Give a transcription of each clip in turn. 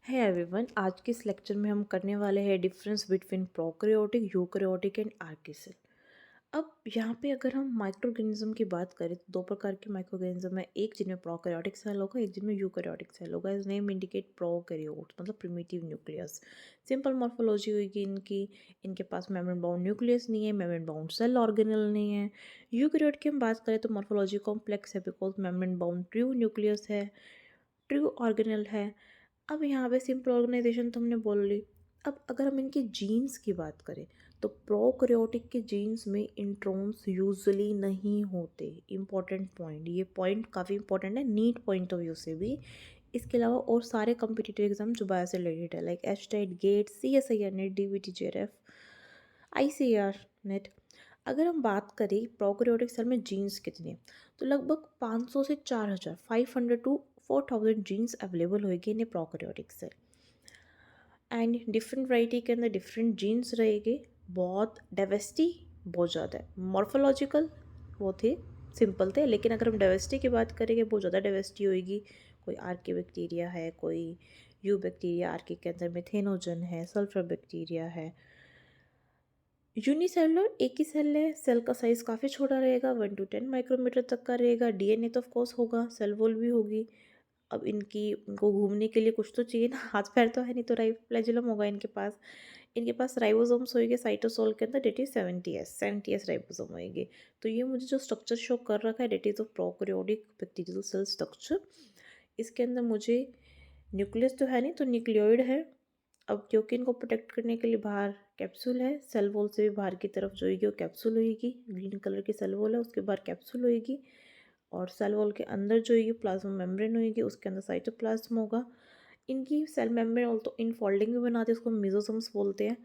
है एवरीवन, आज के इस लेक्चर में हम करने वाले हैं difference between prokaryotic, eukaryotic and archaea cell. अब यहाँ पे अगर हम माइक्रोऑर्गेनिज्म की बात करें तो दो प्रकार के माइक्रोऑर्गेनिज्म है, एक जिनमें प्रोकैरियोटिक सेल होगा, एक जिनमें यूकैरियोटिक सेल होगा। इस नेम इंडिकेट प्रोकैरियोट मतलब प्रिमिटिव न्यूक्लियस। सिंपल मॉर्फोलॉजी होगी इनकी। इनके पास मेम्ब्रेन बाउंड न्यूक्लियस नहीं है, मेम्ब्रेन बाउंड सेल ऑर्गेनल नहीं है। यूकैरियोट की हम बात करें तो मॉर्फोलॉजी कॉम्प्लेक्स है because membrane bound true nucleus है, ट्रू ऑर्गेनल है। अब यहाँ पे सिंपल ऑर्गेनाइजेशन तो हमने बोल ली। अब अगर हम इनके जीन्स की बात करें तो प्रोकैरियोटिक के जीन्स में इंट्रॉन्स यूजुअली नहीं होते। इम्पॉर्टेंट पॉइंट, ये पॉइंट काफ़ी इंपॉर्टेंट है नीट पॉइंट ऑफ व्यू से भी। इसके अलावा और सारे कम्पिटिटिव एग्जाम जो बायो से रिलेटेड है like H TET, GATE, C S I R NET, D V T, J R F, I C R NET. अगर हम बात करें प्रोकैरियोटिक सेल में जीन्स कितने, तो लगभग 500 से 4000, 500 टू 4000 जीन्स अवेलेबल होगी in prokaryotic cell. And different variety के अंदर डिफरेंट जीन्स रहेंगे। बहुत डाइवर्सिटी बहुत ज़्यादा है। मॉर्फोलॉजिकल वो थे, सिंपल थे, लेकिन अगर हम डाइवर्सिटी की बात करेंगे बहुत ज़्यादा डाइवर्सिटी होएगी। कोई आर्के बैक्टीरिया है, कोई यू बैक्टीरिया, आर्के के अंदर मिथेनोजन है, सल्फर बैक्टीरिया है। यूनिसेलुलर एक ही सेल है, सेल का साइज़ काफ़ी छोटा रहेगा, 1 to 10 माइक्रोमीटर तक का रहेगा। डीएनए तो ऑफ कोर्स होगा, सेल वॉल भी होगी। अब इनको घूमने के लिए कुछ तो चाहिए ना, हाथ पैर तो है नहीं, तो फ्लैजेलम होगा इनके पास। इनके पास राइबोसोम्स होंगे साइटोसोल के अंदर, डेट इज 70s राइबोसोम होंगे। तो ये मुझे जो स्ट्रक्चर शो कर रखा है that is of prokaryotic bacterial cell structure. इसके अंदर मुझे न्यूक्लियस तो है नहीं, तो न्यूक्लियोइड है। अब क्योंकि इनको प्रोटेक्ट करने के लिए बाहर कैप्सूल है, सेल वॉल से भी बाहर की तरफ जो होगी वो कैप्सूल होगी। ग्रीन कलर की सेल वॉल है, उसके बाहर कैप्सूल होगी। और सेल वॉल के अंदर जो होगी प्लाज्मा मेम्ब्रेन होगी, उसके अंदर साइटोप्लाज्म होगा। इनकी सेल मेम्ब्रेन तो इनफोल्डिंग भी बनाते हैं, उसको मेसोसोम्स बोलते हैं।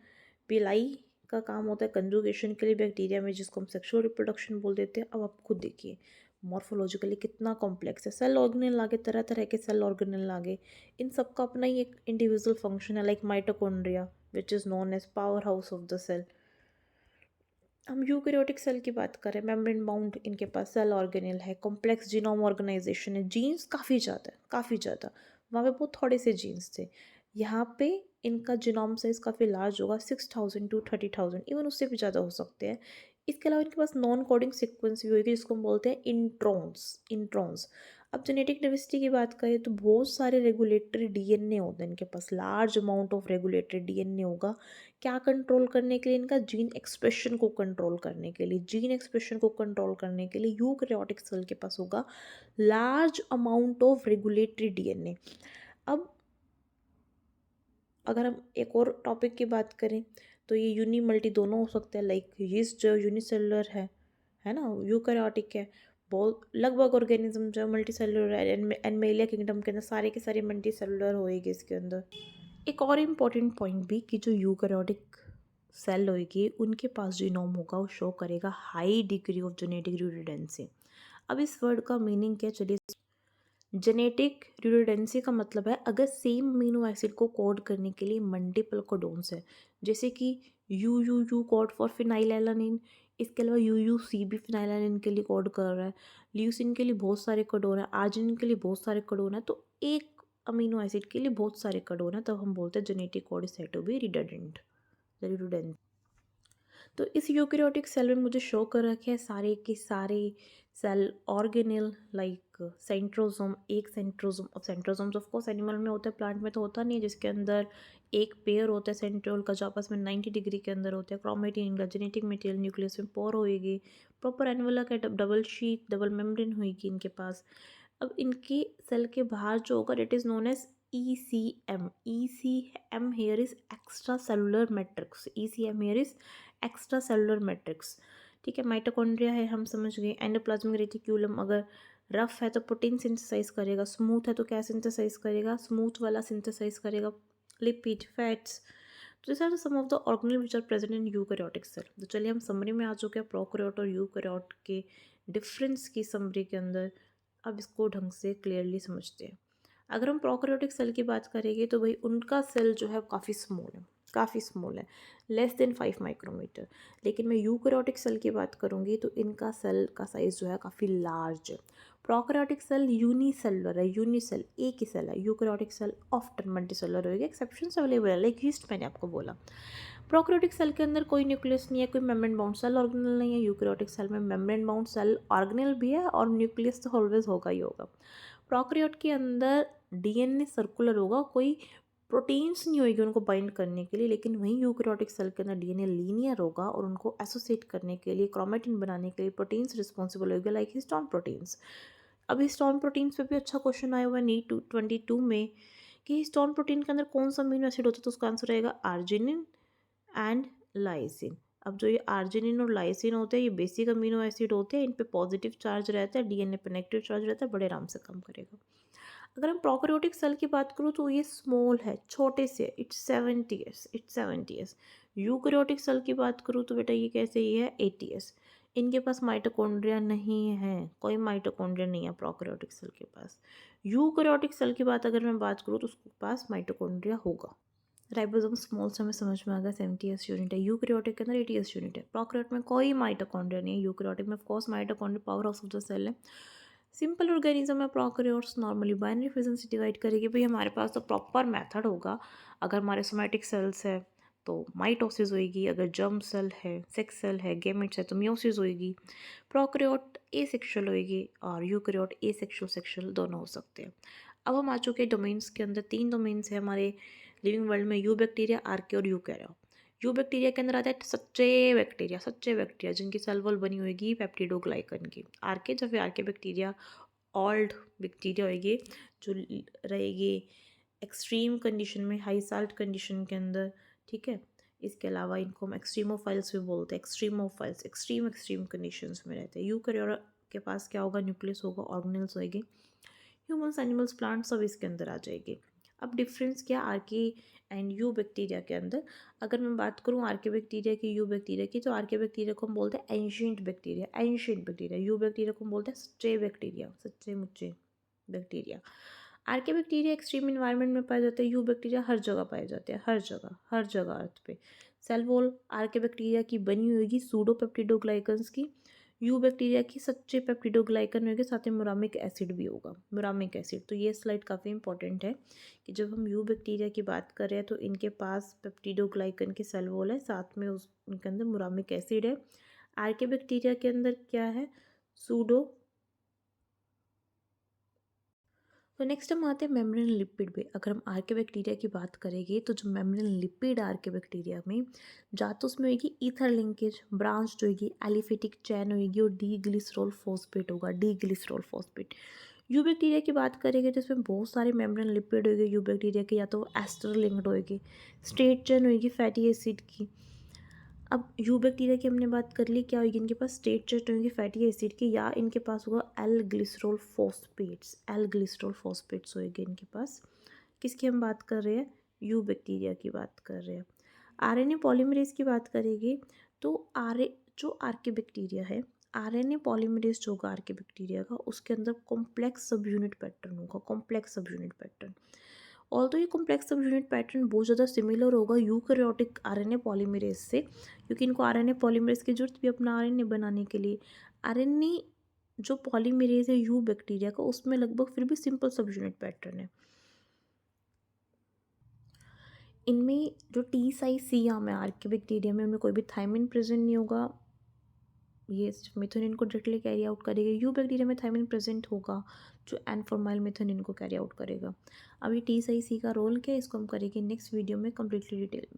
पिलाई का काम होता है कंजुगेशन के लिए बैक्टीरिया में, जिसको हम सेक्सुअल रिप्रोडक्शन बोल देते हैं। अब आप खुद देखिए मॉर्फोलॉजिकली कितना कॉम्प्लेक्स है। सेल ऑर्गेनेल आगे, तरह तरह के सेल ऑर्गेनेल आगे, इन सबका अपना ही एक इंडिविजुअल फंक्शन है, like mitochondria which is known as power house of the cell. हम यूकैरियोटिक सेल की बात करें, मेम्ब्रेन बाउंड इनके पास सेल ऑर्गेनेल है, कॉम्प्लेक्स जीनोम ऑर्गेनाइजेशन है, जीन्स काफ़ी ज़्यादा है, काफ़ी ज़्यादा। वहाँ पे बहुत थोड़े से जीन्स थे। यहाँ पे इनका जीनोम साइज काफ़ी लार्ज होगा, 6000 टू 30,000, इवन उससे भी ज़्यादा हो सकते हैं। इसके अलावा इनके पास नॉन कोडिंग सीक्वेंस भी होगी, जिसको हम बोलते हैं इंट्रॉन्स। अब जेनेटिक डाइवर्सिटी की बात करें तो बहुत सारे रेगुलेटरी डीएनए होते हैं इनके पास, large amount of regulatory DNA होगा। क्या कंट्रोल करने के लिए, इनका जीन एक्सप्रेशन को कंट्रोल करने के लिए, जीन एक्सप्रेशन को कंट्रोल करने के लिए यूकैरियोटिक सेल के पास होगा large amount of regulatory DNA. अब अगर हम एक और टॉपिक की बात करें तो ये यूनी मल्टी दोनों हो सकते हैं, लाइक यीस्ट जो यूनिसेलुलर है ना, यूकैरियोटिक है। बहुत लगभग ऑर्गेनिज्म जो मल्टी सेलुलर है, एनिमलिया किंगडम के अंदर सारे के सारे मल्टी सेलुलर होएगी इसके अंदर। एक और इम्पॉर्टेंट पॉइंट भी कि जो यूकैरियोटिक सेल होगी उनके पास जीनोम होगा वो शो करेगा high degree of genetic redundancy. अब इस वर्ड का मीनिंग क्या, चलिए। जेनेटिक रिडंडेंसी का मतलब है अगर सेम अमीनो एसिड को कोड करने के लिए मल्टीपल कोडोन्स है, जैसे कि यू कोड फॉर फिनाइलएलानिन, इसके अलावा सी भी फिनाइलएलानिन के लिए कोड कर रहा है, ल्यूसिन के लिए बहुत सारे कोडोन है, आर्जिनिन के लिए बहुत सारे कोडोन है, तो एक अमीनो एसिड के लिए बहुत सारे कोडोन है, तब हम बोलते हैं genetic code is said to be redundant. तो इस यूकैरियोटिक सेल में मुझे शो कर रखे हैं सारे के सारे सेल ऑर्गेनेल, लाइक सेंट्रोसोम, एक सेंट्रोसोम। और सेंट्रोसोम्स ऑफ कोर्स एनिमल में होता है, प्लांट में तो होता नहीं है, जिसके अंदर एक पेयर होता है सेंट्रोल का जो आपस में 90 डिग्री के अंदर होता है। क्रोमेटिन इनका जेनेटिक मटेरियल न्यूक्लियस में पोर होएगी। प्रॉपर एनिमल का डबल शीट, डबल मेम्ब्रेन होएगी इनके पास। अब इनकी सेल के बाहर जो होगा it is known as ECM। ECM here is extra cellular matrix, ECM here is extra cellular matrix. ठीक है, माइटोकॉन्ड्रिया है, हम समझ गए। एंडोप्लाज्मिक रेटिक्यूलम अगर रफ है तो प्रोटीन सिंथेसाइज करेगा, स्मूथ है तो क्या सिंथेसाइज करेगा, स्मूथ वाला सिंथेसाइज करेगा लिपिड, फैट्स। तो this are the some of the organelle which are present in eukaryotic cell. तो चलिए हम समरी में आ चुके हैं प्रोकैरियोट और यूकैरियोट के डिफरेंस की समरी के अंदर। अब इसको ढंग से क्लियरली समझते हैं। अगर हम प्रोकैरियोटिक सेल की बात करेंगे तो भाई उनका सेल जो है काफ़ी स्मॉल है, काफ़ी स्मॉल है, लेस देन 5 माइक्रोमीटर। लेकिन मैं यूकैरियोटिक सेल की बात करूँगी तो इनका सेल का साइज़ जो है काफ़ी लार्ज है। प्रोकैरियोटिक सेल यूनिसेलुलर है, यूनिसेल एक ही सेल है। यूकैरियोटिक सेल ऑफ्टन मल्टीसेलुलर होगी, एक्सेप्शंस अवेलेबल है, लाइक यीस्ट मैंने आपको बोला। प्रोकैरियोटिक सेल के अंदर कोई न्यूक्लियस नहीं है, कोई मेम्ब्रेन बाउंड सेल ऑर्गेनेल नहीं है। यूकैरियोटिक सेल में मेम्ब्रेन बाउंड सेल ऑर्गेनेल भी है और न्यूक्लियस तो ऑलवेज होगा ही होगा। प्रोकैरियोट के अंदर डीएनए सर्कुलर होगा, कोई प्रोटीन्स नहीं होगी उनको बाइंड करने के लिए, लेकिन वहीं यूकैरियोटिक सेल के अंदर डीएनए लीनियर होगा और उनको एसोसिएट करने के लिए, क्रोमेटिन बनाने के लिए प्रोटीन्स रिस्पॉन्सिबल होगी, लाइक हिस्टोन प्रोटीन्स। अब हिस्टोन प्रोटीन्स पे भी अच्छा क्वेश्चन आया हुआ है नीट 22 में कि हिस्टोन प्रोटीन के अंदर कौन सा अमीनो एसिड होता है, तो उसका आंसर रहेगा आर्जिनिन एंड लाइसिन। अब जो ये आर्जिनिन और लाइसिन होते हैं ये बेसिक अमीनो एसिड होते हैं, इन पे पॉजिटिव चार्ज रहता है, डीएनए पे नेगेटिव चार्ज रहता है, बड़े आराम से काम करेगा। अगर हम प्रोकैरियोटिक सेल की बात करूँ तो ये स्मॉल है, छोटे से, इट्स 70s। यूकैरियोटिक सेल की बात करूँ तो बेटा ये कैसे, ये है 80s। इनके पास माइटोकॉन्ड्रिया नहीं है, कोई माइटोकॉन्ड्रिया नहीं है प्रोकैरियोटिक सेल के पास। यूकैरियोटिक सेल की बात अगर मैं बात करूँ तो उसके पास माइटोकॉन्ड्रिया होगा। राइबोसोम स्मॉल से हमें समझ में आ गया 70s यूनिट है, यूकैरियोटिक के अंदर 80s यूनिट है। प्रोकैरियोट में कोई माइटोकॉन्ड्रिया नहीं है, यूकैरियोटिक में of course mitochondria power house of the cell है। सिंपल ऑर्गेनिज्म है प्रोकैरियोट्स, नॉर्मली बाइनरी फिजन से डिवाइड करेगी। भाई हमारे पास तो प्रॉपर मेथड होगा, अगर हमारे सोमैटिक सेल्स है तो माइटोसिस होएगी, अगर जर्म सेल है, सेक्स सेल है, गेमेट्स है तो मियोसिस होएगी। प्रोकैरियोट एसेक्सुअल होएगी और यूकैरियोट एसेक्सुअल सेक्सुअल दोनों हो सकते हैं। अब हम आ चुके हैं डोमेन्स के अंदर, 3 डोमेन्स है हमारे लिविंग वर्ल्ड में, यू बैक्टीरिया, आर्के और यूकैरिया। यू बैक्टीरिया के अंदर आता है सच्चे बैक्टीरिया जिनकी सेल वॉल बनी होगी पेप्टिडोग्लाइकन की। आर्के जब फिर आर्के बैक्टीरिया ऑल्ड बैक्टीरिया होगी जो रहेगी एक्सट्रीम कंडीशन में, हाई साल्ट कंडीशन के अंदर, ठीक है। इसके अलावा इनको हम एक्सट्रीमोफाइल्स भी बोलते हैं, एक्सट्रीमोफाइल्स एक्सट्रीम कंडीशंस में रहते हैं। यूकैरियोट के पास क्या होगा, न्यूक्लियस होगा, ऑर्गेनेल्स होएगी, ह्यूमन्स, एनिमल्स, प्लांट्स सब इसके अंदर आ जाएगी। अब डिफरेंस क्या आर्के एंड यू बैक्टीरिया के अंदर, अगर मैं बात करूँ आर्के बैक्टीरिया की, यू बैक्टीरिया की, तो आर्के बैक्टीरिया को हम बोलते हैं एंशिएंट बैक्टीरिया। यू बैक्टीरिया को हम बोलते हैं सच्चे बैक्टीरिया, सच्चे मुच्चे बैक्टीरिया। आर्के बैक्टीरिया एक्सट्रीम इन्वायरमेंट में पाए जाते हैं, यू बैक्टीरिया हर जगह पाए जाते हैं, हर जगह अर्थ पे। सेल वॉल आर्के बैक्टीरिया की बनी होगी सूडो पेप्टिडोग्लाइकन्स की, यू बैक्टीरिया की सच्चे पेप्टिडोग्लाइकन होंगे, साथ में मुरामिक एसिड भी होगा, मुरामिक एसिड। तो ये स्लाइड काफ़ी इंपॉर्टेंट है कि जब हम यू बैक्टीरिया की बात कर रहे हैं तो इनके पास पेप्टिडोग्लाइकन के सेल वॉल है, साथ में उनके अंदर मुरामिक एसिड है। आर्के बैक्टीरिया के अंदर क्या है, सूडो। तो नेक्स्ट हम आते हैं मेम्ब्रेन लिपिड पे। अगर हम आर्के बैक्टीरिया की बात करेंगे तो जो मेम्ब्रेन लिपिड आर्के बैक्टीरिया में, जा तो उसमें होगी ईथर लिंकेज, ब्रांच होगी, एलिफेटिक चैन होगी और डी ग्लिसरॉल फॉस्फेट होगा, D glycerol phosphate. You bacteria की बात करेंगे तो इसमें बहुत सारे मेम्ब्रेन लिपिड होगी यू बैक्टीरिया के, या तो एस्टर लिंक्ड होगी, स्ट्रेट चेन होगी फैटी एसिड की। अब यू बैक्टीरिया की हमने बात कर ली, क्या होगी इनके पास, स्टेट चेस्ट होंगे फैटी एसिड की, या इनके पास होगा एल ग्लिसरॉल फॉस्फेट्स होएंगे इनके पास। किसकी हम बात कर रहे हैं, यू बैक्टीरिया की बात कर रहे हैं। आरएनए पॉलीमरेज की बात करेंगे तो जो आर्के बैक्टीरिया है, आरएनए पॉलीमरेज जो होगा आर्के बैक्टीरिया का, उसके अंदर कॉम्प्लेक्स सब यूनिट पैटर्न होगा, कॉम्प्लेक्स सब यूनिट पैटर्न। ऑल्दो ये कॉम्प्लेक्स सब यूनिट पैटर्न बहुत ज़्यादा सिमिलर होगा यूकैरियोटिक आरएनए पॉलीमरेज से, क्योंकि इनको आरएनए पॉलीमरेज की जरूरत भी अपना आरएनए बनाने के लिए। आरएनए जो पॉलीमरेज है यू बैक्टीरिया का, उसमें लगभग फिर भी सिंपल सब यूनिट पैटर्न है। इनमें जो टी साइज सी आम है आर्के बैक्टीरिया में, उनमें कोई भी थायमिन प्रेजेंट नहीं होगा, ये मिथोनिन को डायरेक्टली कैरी आउट करेगा। यू बैक्टीरिया में थायमिन प्रेजेंट होगा जो एन फॉर्माइल मिथोनिन को कैरी आउट करेगा। अभी टी साई सी का रोल क्या है, इसको हम करेंगे नेक्स्ट वीडियो में कम्प्लीटली डिटेल।